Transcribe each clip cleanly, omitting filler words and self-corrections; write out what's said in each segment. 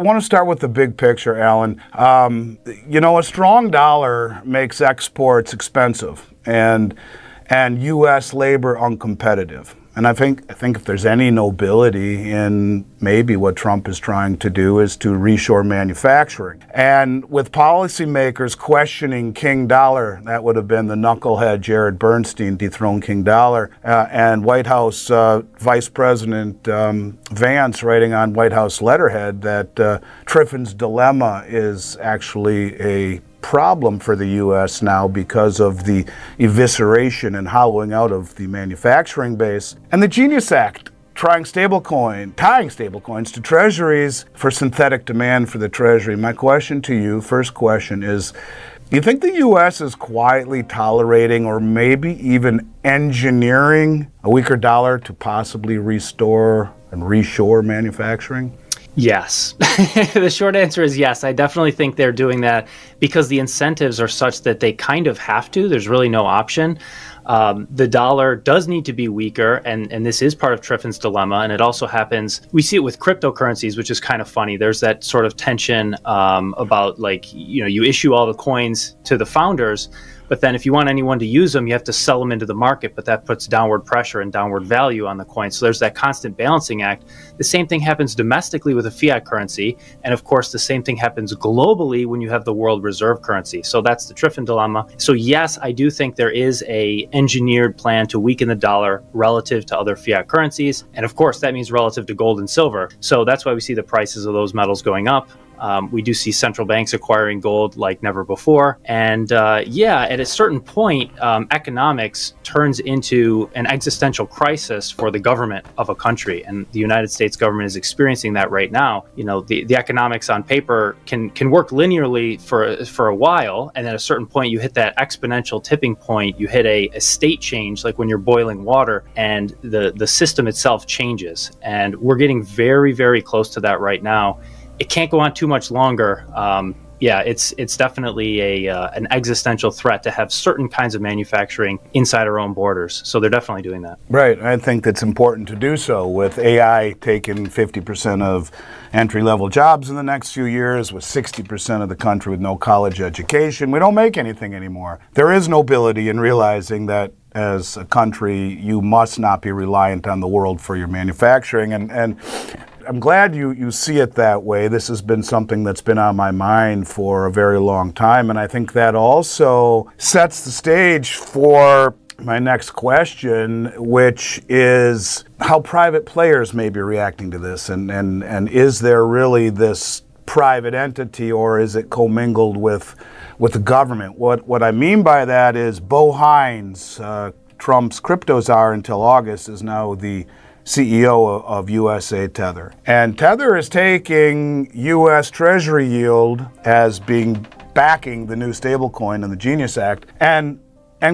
I want to start with the big picture, Alan. A strong dollar makes exports expensive and U.S. labor uncompetitive. And I think if there's any nobility in maybe what Trump is trying to do is to reshore manufacturing. And with policymakers questioning King Dollar, that would have been the knucklehead Jared Bernstein dethroned King Dollar, and White House Vice President Vance writing on White House letterhead that Triffin's dilemma is actually a problem for the U.S. now because of the evisceration and hollowing out of the manufacturing base. And the Genius Act tying stablecoins to treasuries for synthetic demand for the treasury. My question to you, first question is, do you think the U.S. is quietly tolerating or maybe even engineering a weaker dollar to possibly restore and reshore manufacturing? Yes. The short answer is yes. I definitely think they're doing that because the incentives are such that they kind of have to. There's really no option. The dollar does need to be weaker, and this is part of Triffin's dilemma. And it also happens, we see it with cryptocurrencies, which is kind of funny. There's that sort of tension about you issue all the coins to the founders, but then if you want anyone to use them, you have to sell them into the market, but that puts downward pressure and downward value on the coin. So there's that constant balancing act. The same thing happens domestically with a fiat currency. And of course, the same thing happens globally when you have the world reserve currency. So that's the Triffin dilemma. So yes, I do think there is a engineered plan to weaken the dollar relative to other fiat currencies. And of course, that means relative to gold and silver. So that's why we see the prices of those metals going up. We do see central banks acquiring gold like never before. And at a certain point, economics turns into an existential crisis for the government of a country. And the United States government is experiencing that right now. The economics on paper can work linearly for a while. And at a certain point, you hit that exponential tipping point. You hit a state change, like when you're boiling water, and the system itself changes. And we're getting very, very close to that right now. It can't go on too much longer. It's definitely an existential threat to have certain kinds of manufacturing inside our own borders. So they're definitely doing that. Right. I think that's important to do so with AI taking 50% of entry-level jobs in the next few years, with 60% of the country with no college education. We don't make anything anymore. There is nobility in realizing that as a country, you must not be reliant on the world for your manufacturing. And I'm glad you see it that way. This has been something that's been on my mind for a very long time. And I think that also sets the stage for my next question, which is how private players may be reacting to this. And is there really this private entity, or is it commingled with the government? What I mean by that is Bo Hines, Trump's crypto czar until August, is now the CEO of USA Tether. And Tether is taking U.S. Treasury yield as being backing the new stablecoin in the Genius Act and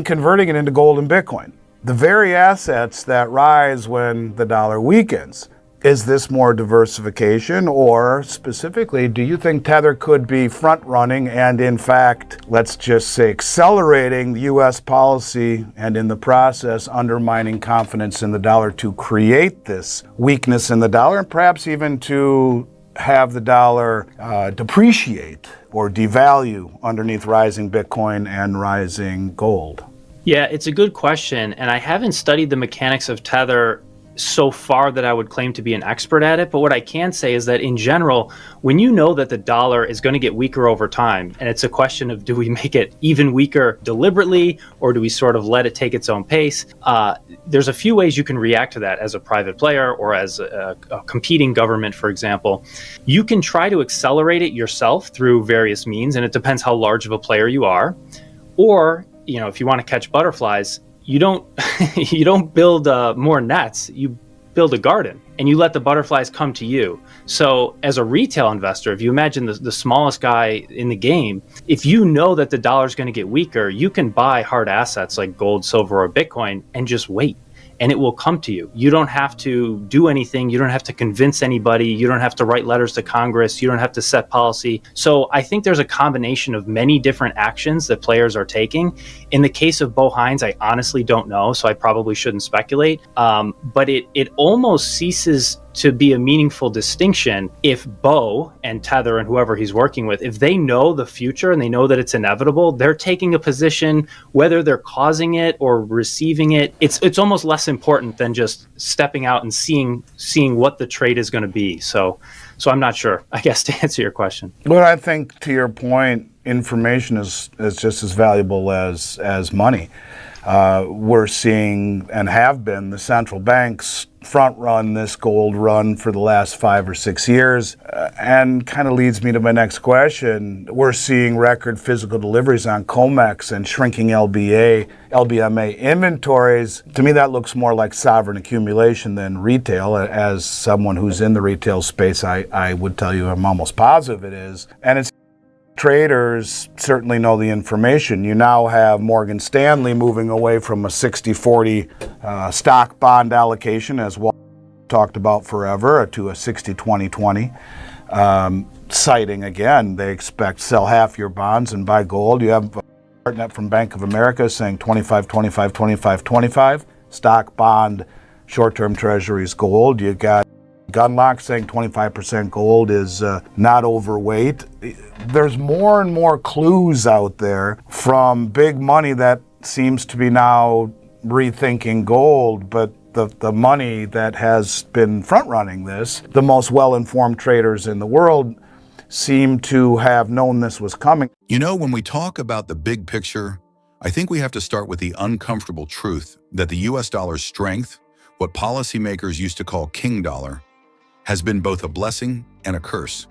converting it into gold and Bitcoin, the very assets that rise when the dollar weakens. Is this more diversification, or specifically, do you think Tether could be front-running and, in fact, let's just say accelerating the U.S. policy and in the process undermining confidence in the dollar to create this weakness in the dollar and perhaps even to have the dollar depreciate or devalue underneath rising Bitcoin and rising gold? Yeah, it's a good question, and I haven't studied the mechanics of Tether so far that I would claim to be an expert at it. But what I can say is that in general, when you know that the dollar is going to get weaker over time, and it's a question of do we make it even weaker deliberately, or do we sort of let it take its own pace? There's a few ways you can react to that as a private player or as a competing government, for example. You can try to accelerate it yourself through various means, and it depends how large of a player you are. Or, if you want to catch butterflies, you don't build more nets, you build a garden and you let the butterflies come to you. So as a retail investor, if you imagine the smallest guy in the game, if you know that the dollar is going to get weaker, you can buy hard assets like gold, silver, or Bitcoin and just wait. And it will come to you. You don't have to do anything. You don't have to convince anybody. You don't have to write letters to Congress. You don't have to set policy. So I think there's a combination of many different actions that players are taking. In the case of Bo Hines, I honestly don't know, so I probably shouldn't speculate. But it almost ceases to be a meaningful distinction if Bo and Tether and whoever he's working with, if they know the future and they know that it's inevitable, they're taking a position, whether they're causing it or receiving it. It's almost less important than just stepping out and seeing what the trade is going to be. So I'm not sure, I guess, to answer your question. Well, I think to your point, information is just as valuable as money. We're seeing and have been the central banks front run this gold run for the last 5 or 6 years, and kind of leads me to my next question. We're seeing record physical deliveries on COMEX and shrinking LBMA inventories. To me, that looks more like sovereign accumulation than retail. As someone who's in the retail space, I would tell you I'm almost positive it is. And it's traders certainly know the information. You now have Morgan Stanley moving away from a 60-40 stock bond allocation, as Wall talked about forever, to a 60-20-20. Citing again, they expect sell half your bonds and buy gold. You have Bartnett from Bank of America saying 25, 25, 25, 25. Stock, bond, short-term treasuries, gold. You got Gunlock saying 25% gold is not overweight. There's more and more clues out there from big money that seems to be now rethinking gold, but the money that has been front-running this, the most well-informed traders in the world, seem to have known this was coming. You know, when we talk about the big picture, I think we have to start with the uncomfortable truth that the US dollar's strength, what policymakers used to call king dollar, has been both a blessing and a curse.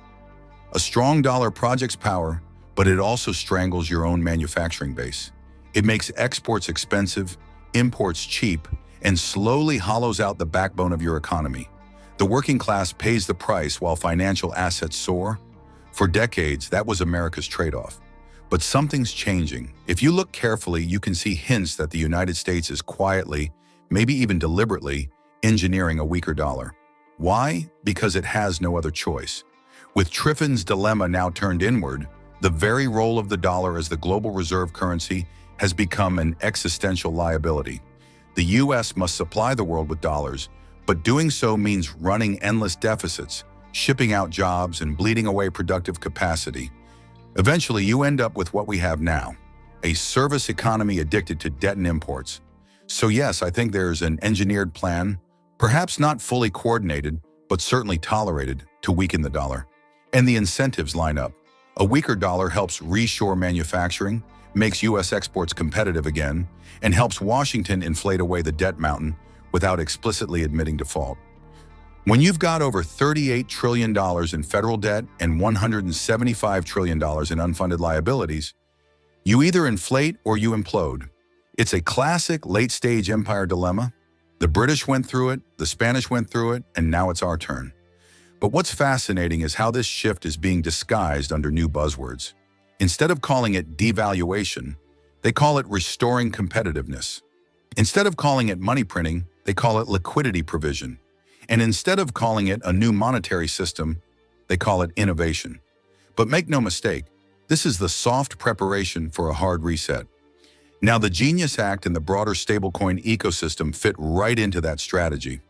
A strong dollar projects power, but it also strangles your own manufacturing base. It makes exports expensive, imports cheap, and slowly hollows out the backbone of your economy. The working class pays the price while financial assets soar. For decades, that was America's trade-off. But something's changing. If you look carefully, you can see hints that the United States is quietly, maybe even deliberately, engineering a weaker dollar. Why? Because it has no other choice. With Triffin's dilemma now turned inward, the very role of the dollar as the global reserve currency has become an existential liability. The US must supply the world with dollars, but doing so means running endless deficits, shipping out jobs, and bleeding away productive capacity. Eventually, you end up with what we have now, a service economy addicted to debt and imports. So yes, I think there's an engineered plan, perhaps not fully coordinated, but certainly tolerated, to weaken the dollar. And the incentives line up. A weaker dollar helps reshore manufacturing, makes U.S. exports competitive again, and helps Washington inflate away the debt mountain without explicitly admitting default. When you've got over $38 trillion in federal debt and $175 trillion in unfunded liabilities, you either inflate or you implode. It's a classic late-stage empire dilemma. The British went through it, the Spanish went through it, and now it's our turn. But what's fascinating is how this shift is being disguised under new buzzwords. Instead of calling it devaluation, they call it restoring competitiveness. Instead of calling it money printing, they call it liquidity provision. And instead of calling it a new monetary system, they call it innovation. But make no mistake, this is the soft preparation for a hard reset. Now, the Genius Act and the broader stablecoin ecosystem fit right into that strategy.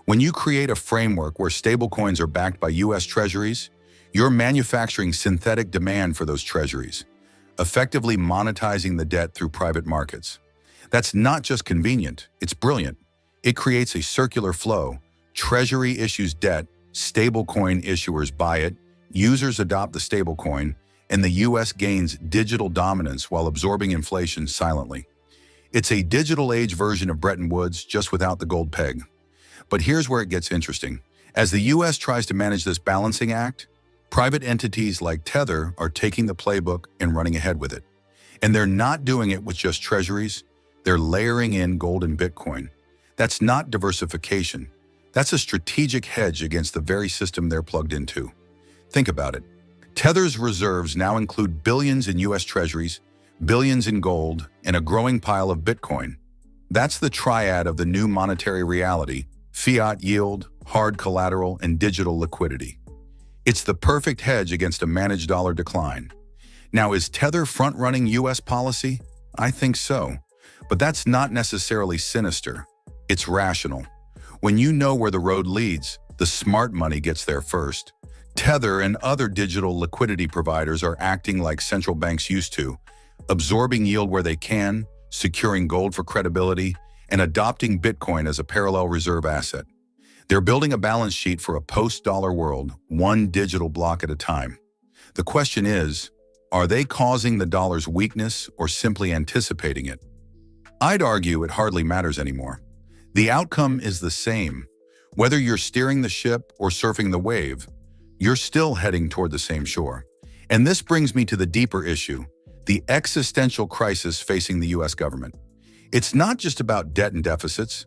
When you create a framework where stablecoins are backed by U.S. treasuries, you're manufacturing synthetic demand for those treasuries, effectively monetizing the debt through private markets. That's not just convenient, it's brilliant. It creates a circular flow. Treasury issues debt, stablecoin issuers buy it, users adopt the stablecoin, and the U.S. gains digital dominance while absorbing inflation silently. It's a digital age version of Bretton Woods, just without the gold peg. But here's where it gets interesting. As the U.S. tries to manage this balancing act, private entities like Tether are taking the playbook and running ahead with it. And they're not doing it with just treasuries, they're layering in gold and Bitcoin. That's not diversification. That's a strategic hedge against the very system they're plugged into. Think about it. Tether's reserves now include billions in U.S. treasuries, billions in gold, and a growing pile of Bitcoin. That's the triad of the new monetary reality: fiat yield, hard collateral, and digital liquidity. It's the perfect hedge against a managed dollar decline. Now, is Tether front-running U.S. policy? I think so. But that's not necessarily sinister. It's rational. When you know where the road leads, The smart money gets there first. Tether and other digital liquidity providers are acting like central banks used to, absorbing yield where they can, securing gold for credibility, and adopting Bitcoin as a parallel reserve asset. They're building a balance sheet for a post-dollar world, one digital block at a time. The question is, are they causing the dollar's weakness or simply anticipating it? I'd argue it hardly matters anymore. The outcome is the same. Whether you're steering the ship or surfing the wave, you're still heading toward the same shore. And this brings me to the deeper issue, the existential crisis facing the US government. It's not just about debt and deficits.